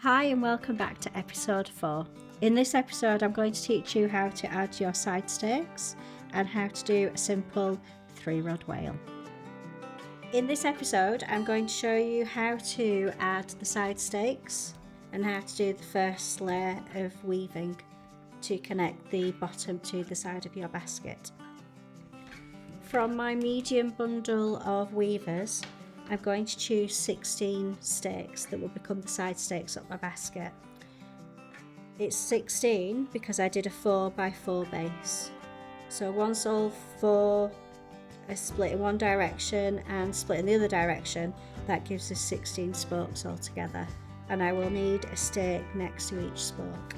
Hi and welcome back to episode 4. In this episode I'm going to teach you how to add your side stakes and how to do a simple 3-rod wale. In this episode I'm going to show you how to add the side stakes and how to do the first layer of weaving to connect the bottom to the side of your basket. From my medium bundle of weavers, I'm going to choose 16 stakes that will become the side stakes of my basket. It's 16 because I did a 4x4 base. So once all 4 are split in one direction and split in the other direction, that gives us 16 spokes altogether. And I will need a stake next to each spoke.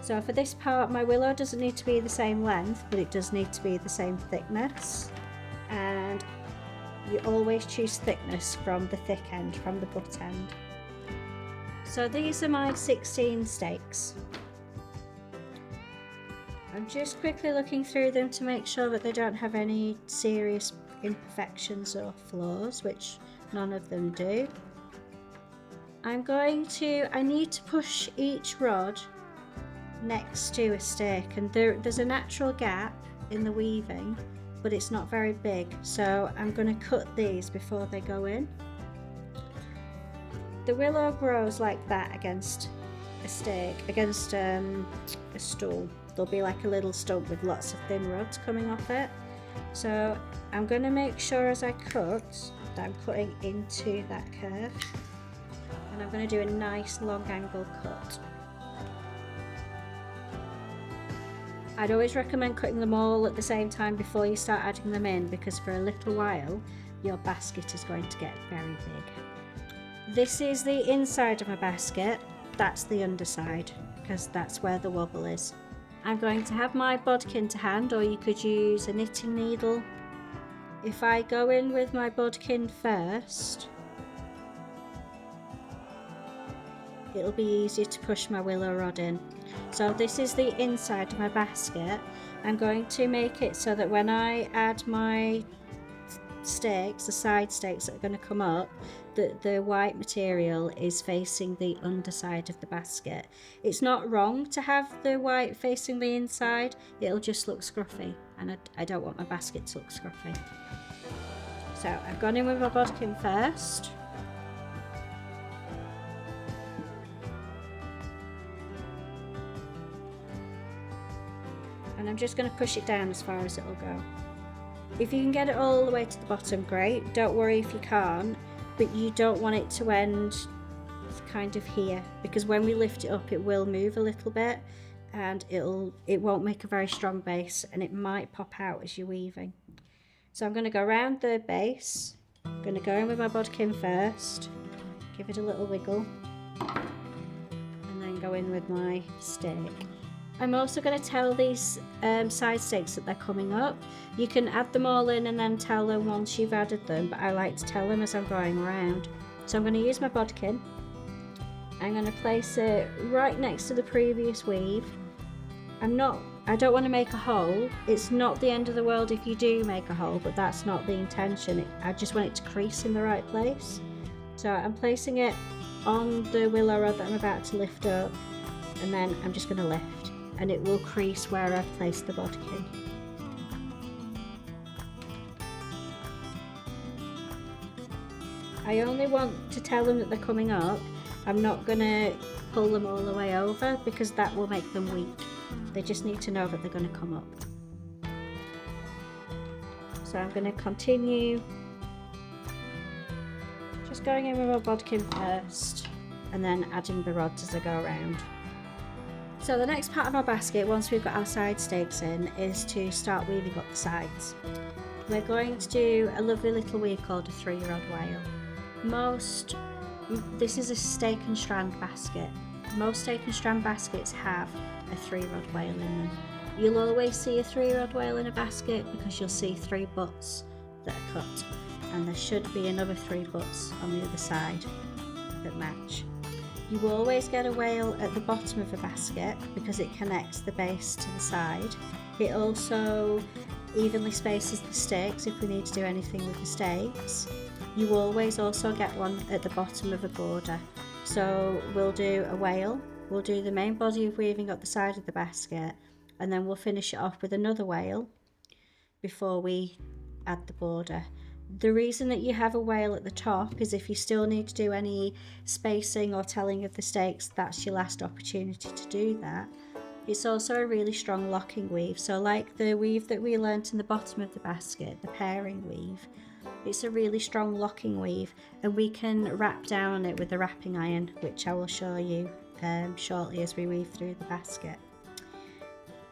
So for this part, my willow doesn't need to be the same length, but it does need to be the same thickness. And you always choose thickness from the thick end, from the butt end. So these are my 16 stakes. I'm just quickly looking through them to make sure that they don't have any serious imperfections or flaws, which none of them do. I need to push each rod next to a stake, and there's a natural gap in the weaving, but it's not very big, so I'm going to cut these before they go in. The willow grows like that against a stake, against a stool. There'll be like a little stump with lots of thin rods coming off it. So I'm going to make sure as I cut that I'm cutting into that curve, and I'm going to do a nice long angle cut. I'd always recommend cutting them all at the same time before you start adding them in, because for a little while your basket is going to get very big. This is the inside of my basket, that's the underside, because that's where the wobble is. I'm going to have my bodkin to hand, or you could use a knitting needle. If I go in with my bodkin first, it'll be easier to push my willow rod in. So this is the inside of my basket. I'm going to make it so that when I add my stakes, the side stakes that are going to come up, the white material is facing the underside of the basket. It's not wrong to have the white facing the inside, it'll just look scruffy, and I don't want my basket to look scruffy. So I've gone in with my bodkin first. And I'm just going to push it down as far as it'll go. If you can get it all the way to the bottom, great. Don't worry if you can't, but you don't want it to end kind of here, because when we lift it up it will move a little bit and it won't make a very strong base, and it might pop out as you're weaving. So I'm going to go around the base. I'm going to go in with my bodkin first, give it a little wiggle, and then go in with my stake. I'm also going to tell these side stakes that they're coming up. You can add them all in and then tell them once you've added them, but I like to tell them as I'm going around. So I'm going to use my bodkin. I'm going to place it right next to the previous weave. I don't want to make a hole. It's not the end of the world if you do make a hole, but that's not the intention. I just want it to crease in the right place. So I'm placing it on the willow rod that I'm about to lift up, and then I'm just going to lift, and it will crease where I've placed the bodkin. I only want to tell them that they're coming up. I'm not going to pull them all the way over, because that will make them weak. They just need to know that they're going to come up. So I'm going to continue just going in with my bodkin first, and then adding the rods as I go around. So the next part of our basket, once we've got our side stakes in, is to start weaving up the sides. We're going to do a lovely little weave called a 3-rod wale. This is a stake and strand basket. Most stake and strand baskets have a 3-rod wale in them. You'll always see a 3-rod wale in a basket because you'll see 3 butts that are cut, and there should be another 3 butts on the other side that match. You will always get a wale at the bottom of a basket because it connects the base to the side. It also evenly spaces the stakes if we need to do anything with the stakes. You always also get one at the bottom of a border. So we'll do a wale, we'll do the main body of weaving up the side of the basket, and then we'll finish it off with another wale before we add the border. The reason that you have a wale at the top is if you still need to do any spacing or telling of the stakes, that's your last opportunity to do that. It's also a really strong locking weave, so like the weave that we learnt in the bottom of the basket, the pairing weave, it's a really strong locking weave, and we can wrap down on it with a wrapping iron, which I will show you shortly as we weave through the basket.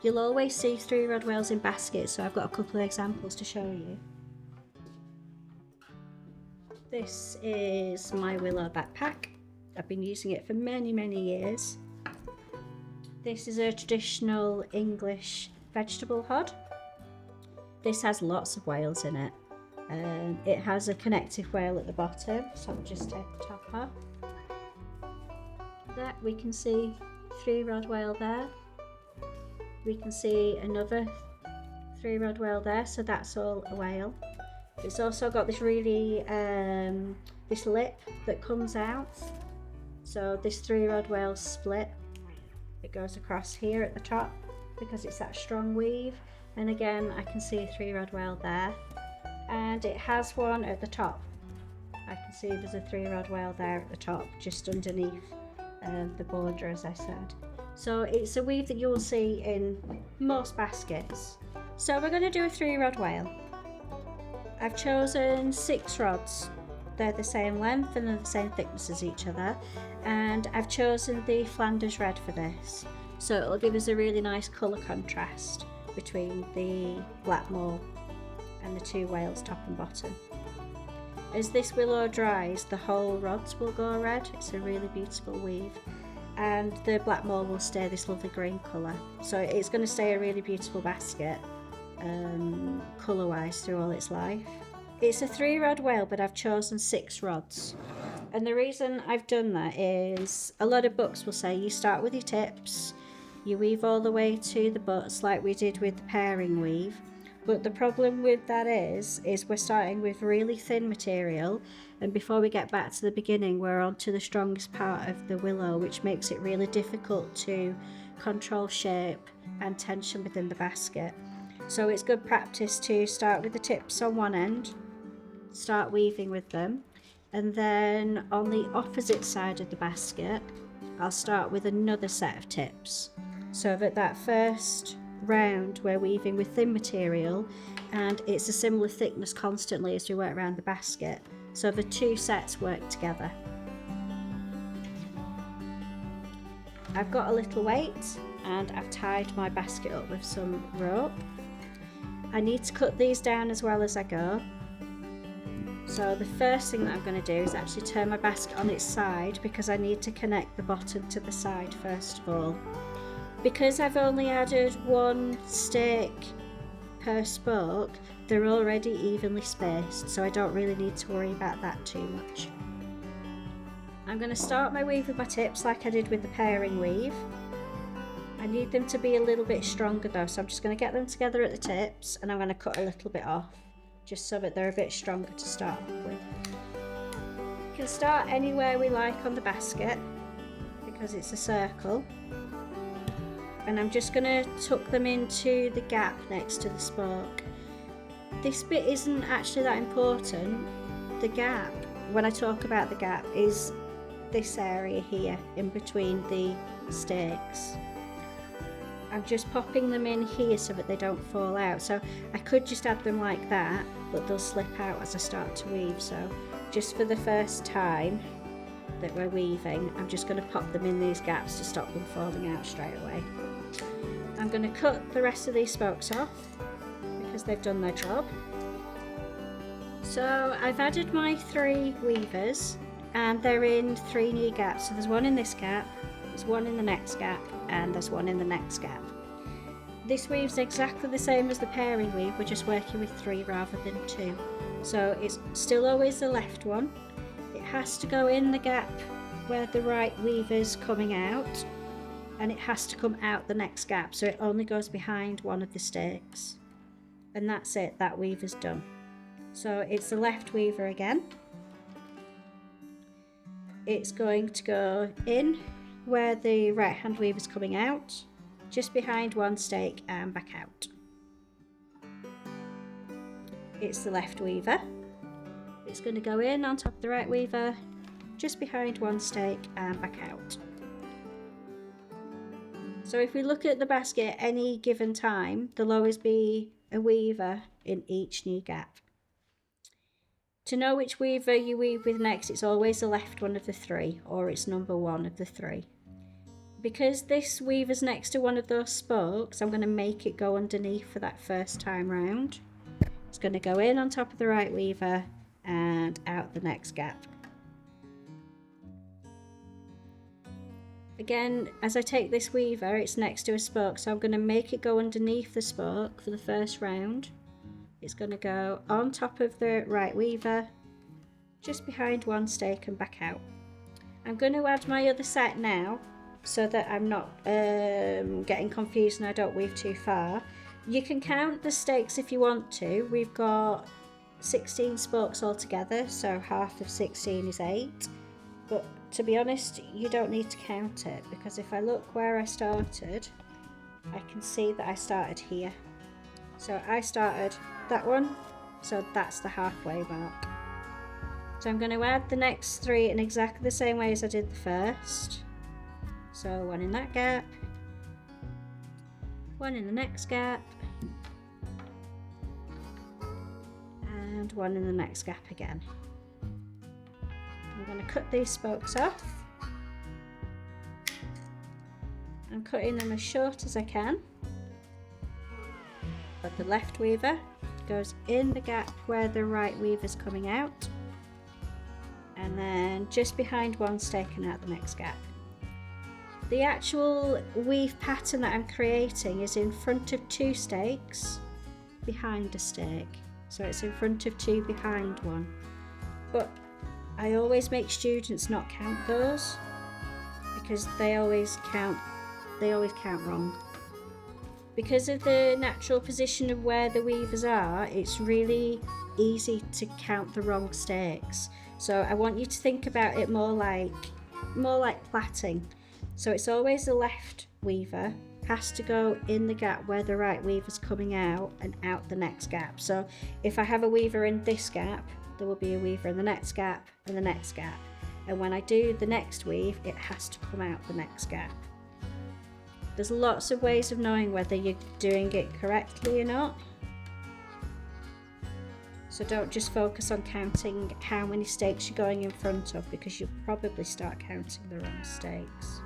You'll always see 3-rod wales in baskets, so I've got a couple of examples to show you. This is my willow backpack. I've been using it for many years. This is a traditional English vegetable hod. This has lots of wales in it. It has a connective wale at the bottom, so I'll just take the top off. There we can see 3-rod wale there. We can see another 3-rod wale there, so that's all a wale. It's also got this really this lip that comes out, so this 3-rod wale split, it goes across here at the top because it's that strong weave, and again I can see a 3-rod wale there, and it has one at the top. I can see there's a 3-rod wale there at the top, just underneath the border, as I said. So it's a weave that you'll see in most baskets. So we're going to do a 3-rod wale. I've chosen 6 rods. They're the same length and they're the same thickness as each other, and I've chosen the Flanders red for this, so it'll give us a really nice colour contrast between the Blackmore and the 2 wales top and bottom. As this willow dries, the whole rods will go red. It's a really beautiful weave, and the Blackmore will stay this lovely green colour, so it's going to stay a really beautiful basket colour wise through all its life. It's a 3-rod wale, but I've chosen 6 rods, and the reason I've done that is a lot of books will say you start with your tips, you weave all the way to the butts like we did with the pairing weave, but the problem with that is we're starting with really thin material, and before we get back to the beginning we're on to the strongest part of the willow, which makes it really difficult to control shape and tension within the basket. So it's good practice to start with the tips on one end, start weaving with them, and then on the opposite side of the basket I'll start with another set of tips, so that that first round we're weaving with thin material and it's a similar thickness constantly as we work around the basket, so the 2 sets work together. I've got a little weight and I've tied my basket up with some rope. I need to cut these down as well as I go. So the first thing that I'm going to do is actually turn my basket on its side, because I need to connect the bottom to the side first of all. Because I've only added 1 stake per spoke, they're already evenly spaced, so I don't really need to worry about that too much. I'm going to start my weave with my tips like I did with the pairing weave. I need them to be a little bit stronger though, so I'm just going to get them together at the tips and I'm going to cut a little bit off, just so that they're a bit stronger to start with. You can start anywhere we like on the basket because it's a circle, and I'm just going to tuck them into the gap next to the spoke. This bit isn't actually that important. The gap, when I talk about the gap, is this area here in between the stakes. I'm just popping them in here so that they don't fall out. So I could just add them like that, but they'll slip out as I start to weave. So just for the first time that we're weaving, I'm just going to pop them in these gaps to stop them falling out straight away. I'm going to cut the rest of these spokes off because they've done their job. So I've added my 3 weavers and they're in 3 new gaps. So there's one in this gap, there's one in the next gap, and there's one in the next gap. This weave's exactly the same as the pairing weave, we're just working with 3 rather than 2. So it's still always the left one. It has to go in the gap where the right weaver's coming out, and it has to come out the next gap, so it only goes behind one of the stakes. And that's it, that weaver's done. So it's the left weaver again. it's going to go in where the right hand weave is coming out, just behind one stake and back out. It's the left weaver. It's going to go in on top of the right weaver, just behind one stake and back out. So if we look at the basket at any given time, there'll always be a weaver in each new gap. To know which weaver you weave with next, it's always the left one of the three, or it's number one of the three. Because this weaver's next to one of those spokes, I'm going to make it go underneath for that first time round. It's going to go in on top of the right weaver and out the next gap. Again, as I take this weaver, it's next to a spoke, so I'm going to make it go underneath the spoke for the first round. It's going to go on top of the right weaver, just behind one stake and back out. I'm going to add my other set now, so that I'm not getting confused and I don't weave too far. You can count the stakes if you want to. We've got 16 spokes altogether, so half of 16 is 8. But to be honest, you don't need to count it, because if I look where I started, I can see that I started here. So I started that one, so that's the halfway mark. So I'm going to add the next 3 in exactly the same way as I did the first. So one in that gap, one in the next gap, and one in the next gap again. I'm going to cut these spokes off. I'm cutting them as short as I can. But the left weaver goes in the gap where the right weaver is coming out, and then just behind one stake and out the next gap. The actual weave pattern that I'm creating is in front of 2 stakes, behind a stake. So it's in front of 2, behind 1. But I always make students not count those, because they always count wrong. Because of the natural position of where the weavers are, it's really easy to count the wrong stakes. So I want you to think about it more like plaiting. So it's always the left weaver has to go in the gap where the right weaver's coming out and out the next gap. So if I have a weaver in this gap, there will be a weaver in the next gap and the next gap. And when I do the next weave, it has to come out the next gap. There's lots of ways of knowing whether you're doing it correctly or not. So don't just focus on counting how many stakes you're going in front of, because you'll probably start counting the wrong stakes.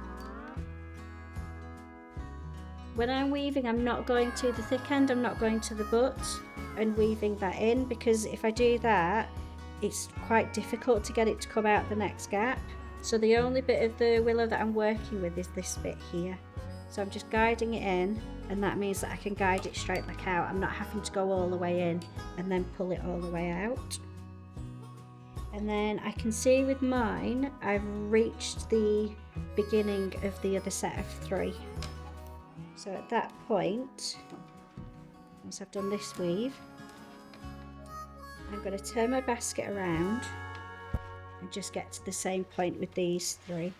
When I'm weaving, I'm not going to the thick end, I'm not going to the butt and weaving that in, because if I do that, it's quite difficult to get it to come out the next gap. So the only bit of the willow that I'm working with is this bit here. So I'm just guiding it in, and that means that I can guide it straight back out. I'm not having to go all the way in and then pull it all the way out. And then I can see with mine, I've reached the beginning of the other set of 3. So at that point, once I've done this weave, I'm going to turn my basket around and just get to the same point with these 3.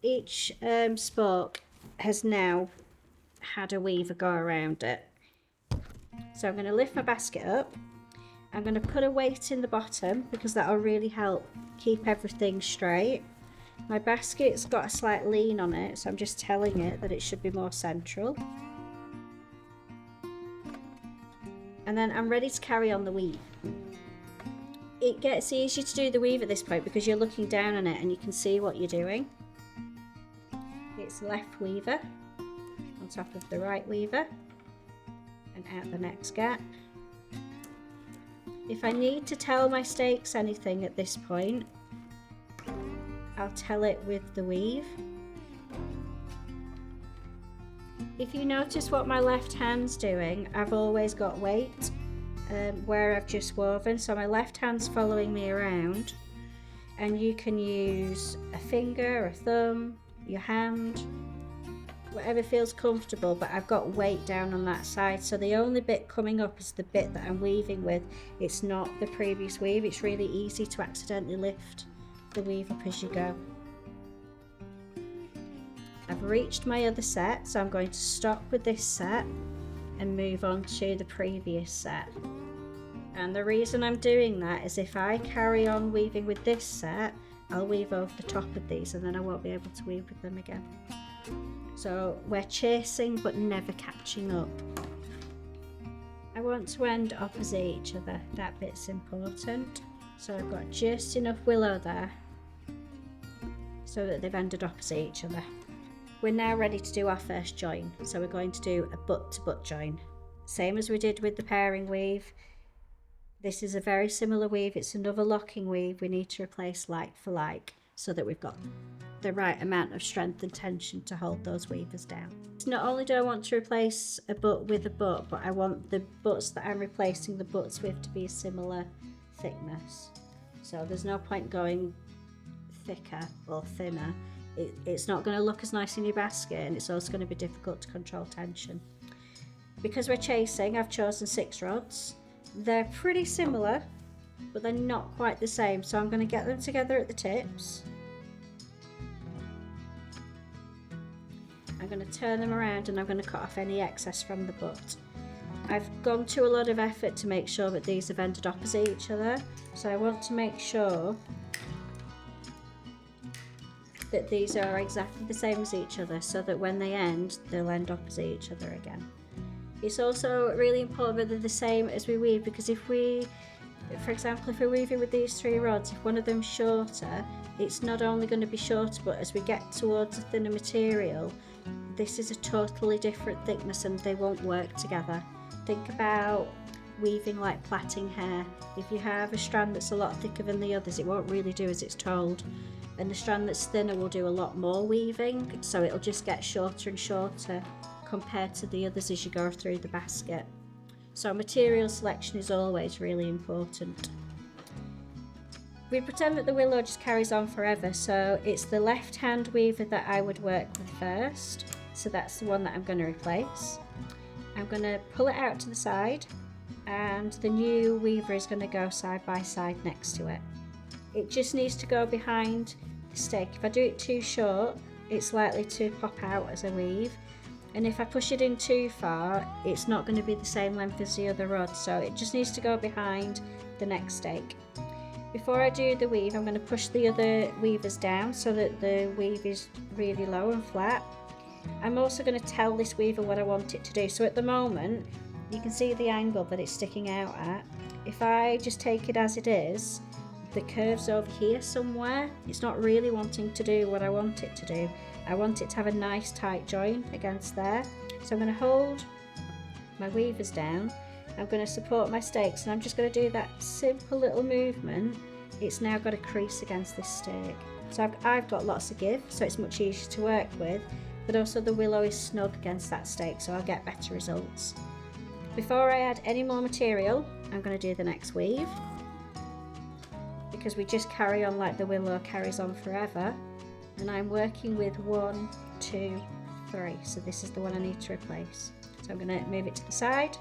Each spoke has now had a weaver go around it. So I'm going to lift my basket up. I'm going to put a weight in the bottom, because that'll really help keep everything straight. My basket's got a slight lean on it, so I'm just telling it that it should be more central. And then I'm ready to carry on the weave. It gets easier to do the weave at this point because you're looking down on it and you can see what you're doing. It's the left weaver on top of the right weaver and out the next gap. If I need to tell my stakes anything at this point, I'll tell it with the weave. If you notice what my left hand's doing, I've always got weight where I've just woven, so my left hand's following me around, and you can use a finger, a thumb, your hand, whatever feels comfortable, but I've got weight down on that side, so the only bit coming up is the bit that I'm weaving with. It's not the previous weave. It's really easy to accidentally lift the weave up as you go. I've reached my other set, so I'm going to stop with this set and move on to the previous set. And the reason I'm doing that is if I carry on weaving with this set, I'll weave over the top of these and then I won't be able to weave with them again. So we're chasing but never catching up. I want to end opposite each other, that bit's important. So I've got just enough willow there so that they've ended opposite each other. We're now ready to do our first join, so we're going to do a butt to butt join. Same as we did with the pairing weave. This is a very similar weave, it's another locking weave. We need to replace like for like so that we've got the right amount of strength and tension to hold those weavers down. Not only do I want to replace a butt with a butt, but I want the butts that I'm replacing the butts with to be a similar thickness. So there's no point going thicker or thinner. It's not going to look as nice in your basket, and it's also going to be difficult to control tension. Because we're chasing, I've chosen 6 rods. They're pretty similar, but they're not quite the same, so I'm going to get them together at the tips. I'm going to turn them around and I'm going to cut off any excess from the butt. I've gone to a lot of effort to make sure that these have ended opposite each other, so I want to make sure that these are exactly the same as each other so that when they end, they'll end opposite each other again. It's also really important that they're the same as we weave, because if we, for example, if we're weaving with these 3 rods, if one of them's shorter, it's not only going to be shorter, but as we get towards a thinner material, this is a totally different thickness and they won't work together. Think about weaving like plaiting hair. If you have a strand that's a lot thicker than the others, it won't really do as it's told. And the strand that's thinner will do a lot more weaving, so it'll just get shorter and shorter compared to the others as you go through the basket. So material selection is always really important. We pretend that the willow just carries on forever, so it's the left hand weaver that I would work with first. So that's the one that I'm going to replace. I'm going to pull it out to the side, and the new weaver is going to go side by side next to it. It just needs to go behind the stake. If I do it too short, it's likely to pop out as a weave, and if I push it in too far, it's not going to be the same length as the other rod, so it just needs to go behind the next stake. Before I do the weave, I'm going to push the other weavers down so that the weave is really low and flat. I'm also going to tell this weaver what I want it to do. So at the moment, you can see the angle that it's sticking out at. If I just take it as it is, the curve's over here somewhere. It's not really wanting to do what I want it to do. I want it to have a nice tight join against there. So I'm going to hold my weavers down. I'm going to support my stakes, and I'm just going to do that simple little movement. It's now got a crease against this stake. So I've got lots of give, so it's much easier to work with, but also the willow is snug against that stake, so I'll get better results. Before I add any more material, I'm going to do the next weave, because we just carry on like the willow carries on forever, and I'm working with 1, 2, 3, so this is the one I need to replace. So I'm going to move it to the side,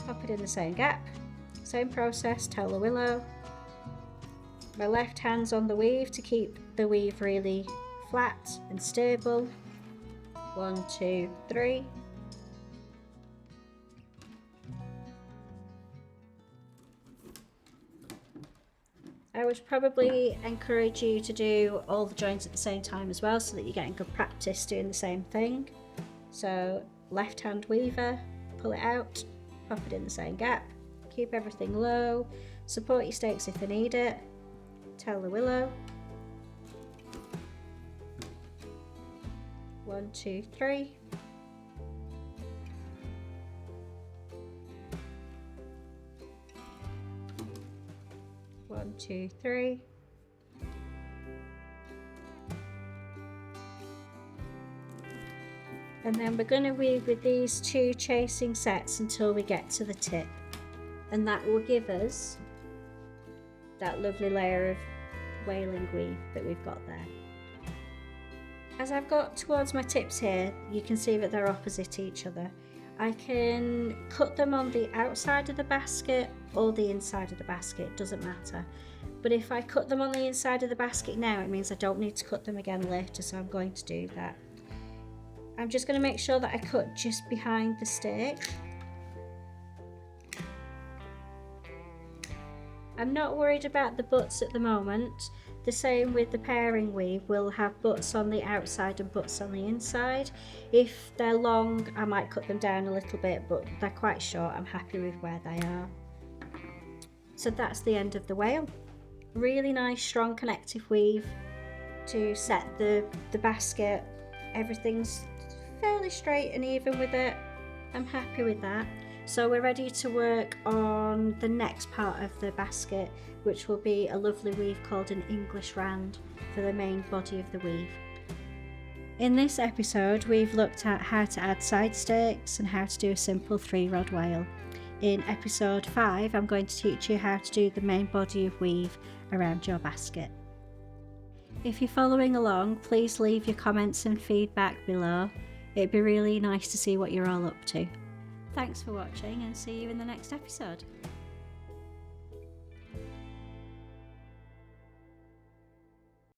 pop it in the same gap, same process, tell the willow. My left hand's on the weave to keep the weave really flat and stable. 1, 2, 3. I would probably encourage you to do all the joins at the same time as well, so that you're getting good practice doing the same thing. So left hand weaver, pull it out, pop it in the same gap, keep everything low, support your stakes if they need it, tell the willow. 1, 2, 3. One, 2, 3. And then we're going to weave with these 2 chasing sets until we get to the tip, and that will give us that lovely layer of Waling weave that we've got there. As I've got towards my tips here, you can see that they're opposite each other. I can cut them on the outside of the basket or the inside of the basket, it doesn't matter. But if I cut them on the inside of the basket now, it means I don't need to cut them again later, so I'm going to do that. I'm just going to make sure that I cut just behind the stake. I'm not worried about the butts at the moment. The same with the pairing weave, we'll have butts on the outside and butts on the inside. If they're long, I might cut them down a little bit, but they're quite short. I'm happy with where they are. So that's the end of the wale. Really nice, strong connective weave to set the basket. Everything's fairly straight and even with it. I'm happy with that. So we're ready to work on the next part of the basket, which will be a lovely weave called an English rand for the main body of the weave. In this episode, we've looked at how to add side stakes and how to do a simple 3-rod wale. In episode 5, I'm going to teach you how to do the main body of weave around your basket. If you're following along, please leave your comments and feedback below. It'd be really nice to see what you're all up to. Thanks for watching and see you in the next episode.